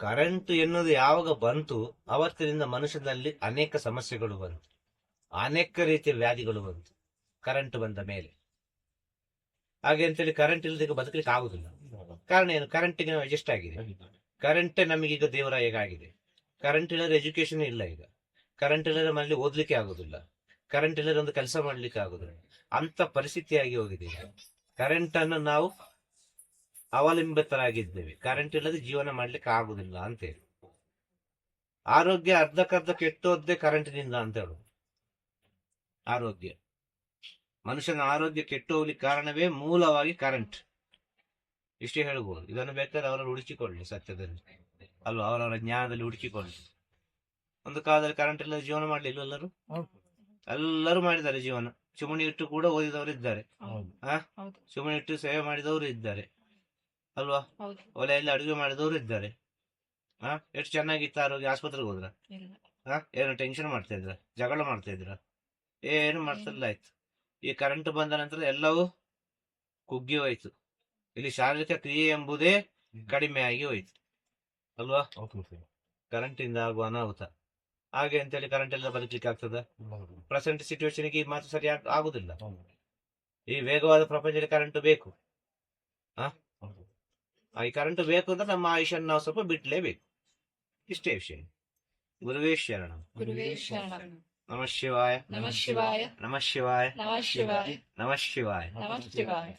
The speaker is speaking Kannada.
ಕರೆಂಟ್ ಎನ್ನುವುದು ಯಾವಾಗ ಬಂತು ಅವತ್ತಿನಿಂದ ಮನುಷ್ಯನಲ್ಲಿ ಅನೇಕ ಸಮಸ್ಯೆಗಳು ಬಂತು, ಅನೇಕ ರೀತಿಯ ವ್ಯಾಧಿಗಳು ಬಂತು ಕರೆಂಟ್ ಬಂದ ಮೇಲೆ. ಹಾಗೆ ಅಂತೇಳಿ ಕರೆಂಟ್ ಇಲ್ಲದೆ ಬದುಕಲಿಕ್ಕೆ ಆಗುದಿಲ್ಲ. ಕಾರಣ ಏನು? ಕರೆಂಟ್ಗೆ ನಾವು ಅಡ್ಜಸ್ಟ್ ಆಗಿದೆ. ಕರೆಂಟೇ ನಮಗೀಗ ದೇವರ ಹೇಗಾಗಿದೆ. ಕರೆಂಟ್ ಇಲ್ಲದ್ರೆ ಎಜುಕೇಶನ್ ಇಲ್ಲ. ಈಗ ಕರೆಂಟ್ ಇಲ್ಲದ್ರೆ ಮನೇಲಿ ಓದ್ಲಿಕ್ಕೆ ಆಗುದಿಲ್ಲ, ಕರೆಂಟ್ ಇಲ್ಲದ್ರೆ ಒಂದು ಕೆಲಸ ಮಾಡ್ಲಿಕ್ಕೆ ಆಗುದಿಲ್ಲ, ಅಂತ ಪರಿಸ್ಥಿತಿಯಾಗಿ ಹೋಗಿದೆ. ಕರೆಂಟ್ ಅನ್ನು ನಾವು ಅವಲಂಬಿತರಾಗಿದ್ದೇವೆ. ಕರೆಂಟ್ ಇಲ್ಲದೆ ಜೀವನ ಮಾಡ್ಲಿಕ್ಕೆ ಆಗುದಿಲ್ಲ ಅಂತೇಳಿ. ಆರೋಗ್ಯ ಅರ್ಧಕ್ಕರ್ಧ ಕೆಟ್ಟೋದ್ದೇ ಕರೆಂಟಿನಿಂದ ಅಂತ ಹೇಳುದು. ಆರೋಗ್ಯ, ಮನುಷ್ಯನ ಆರೋಗ್ಯ ಕೆಟ್ಟು ಹೋಗ್ಲಿಕ್ಕೆ ಕಾರಣವೇ ಮೂಲವಾಗಿ ಕರೆಂಟ್. ಇಷ್ಟೇ ಹೇಳ್ಬೋದು. ಇದನ್ನು ಬೇಕಾದ್ರೆ ಅವರನ್ನು ಹುಡುಕಿಕೊಳ್ಳಿ, ಸತ್ಯದಲ್ಲಿ ಅಲ್ವಾ, ಅವರವರ ಜ್ಞಾನದಲ್ಲಿ ಹುಡುಕಿಕೊಳ್ಳಿ. ಒಂದು ಕಾಲದಲ್ಲಿ ಕರೆಂಟ್ ಇಲ್ಲದೆ ಜೀವನ ಮಾಡ್ಲಿಲ್ಲ ಎಲ್ಲರೂ. ಎಲ್ಲರೂ ಮಾಡಿದ್ದಾರೆ ಜೀವನ. ಚಿಮಣಿ ಇಟ್ಟು ಕೂಡ ಓದಿದವರು ಇದ್ದಾರೆ, ಚಿಮಣಿ ಇಟ್ಟು ಸೇವೆ ಮಾಡಿದವರು ಇದ್ದಾರೆ ಅಲ್ವಾ. ಒಲೆಯಲ್ಲಿ ಅಡುಗೆ ಮಾಡಿದವರು ಇದ್ದಾರೆ. ಎಷ್ಟು ಚೆನ್ನಾಗಿತ್ತು ಆರೋಗ್ಯ. ಆಸ್ಪತ್ರೆಗೆ ಹೋದ್ರ? ಏನು ಟೆನ್ಷನ್ ಮಾಡ್ತಾ ಇದ್ರ? ಜಗಳ ಮಾಡ್ತಾ ಇದ್ರ? ಏನು ಮಾಡ್ತಿಲ್ಲ. ಆಯ್ತು, ಈ ಕರೆಂಟ್ ಬಂದ ನಂತರ ಎಲ್ಲವೂ ಕುಗ್ಗಿ ಹೋಯ್ತು. ಇಲ್ಲಿ ಶಾರೀರಿಕ ಕ್ರಿಯೆ ಎಂಬುದೇ ಕಡಿಮೆ ಆಗಿ ಹೋಯ್ತು ಅಲ್ವಾ. ಕರೆಂಟ್ ಇಂದ ಆಗುವ ಅನಾಹುತ. ಹಾಗೆ ಅಂತೇಳಿ ಕರೆಂಟ್ ಎಲ್ಲ ಬದುಕಲಿಕ್ಕೆ ಆಗ್ತದ? ಪ್ರೆಸೆಂಟ್ ಸಿಚುವೇಶನ್ಗೆ ಈ ಮಾತು ಸರಿ ಆಗುದಿಲ್ಲ. ಈ ವೇಗವಾದ ಪ್ರಪಂಚದಲ್ಲಿ ಕರೆಂಟ್ ಬೇಕು. ಈ ಕರೆಂಟ್ ಬೇಕು ಅಂದ್ರೆ ನಮ್ಮ ಆಯುಷ್ಯನ್ನು ನಾವು ಸ್ವಲ್ಪ ಬಿಡ್ಲೇಬೇಕು. ಇಷ್ಟೇ ವಿಷಯ. ಗುರುವೇ ಶರಣ. ನಮಃ ಶಿವಾಯ. ನಮಃ ಶಿವಾಯ. ನಮಃ ಶಿವಾಯ. ನಮಃ ಶಿವಾಯ. ನಮಃ ಶಿವಾಯ. ನಮಃ ಶಿವಾಯ.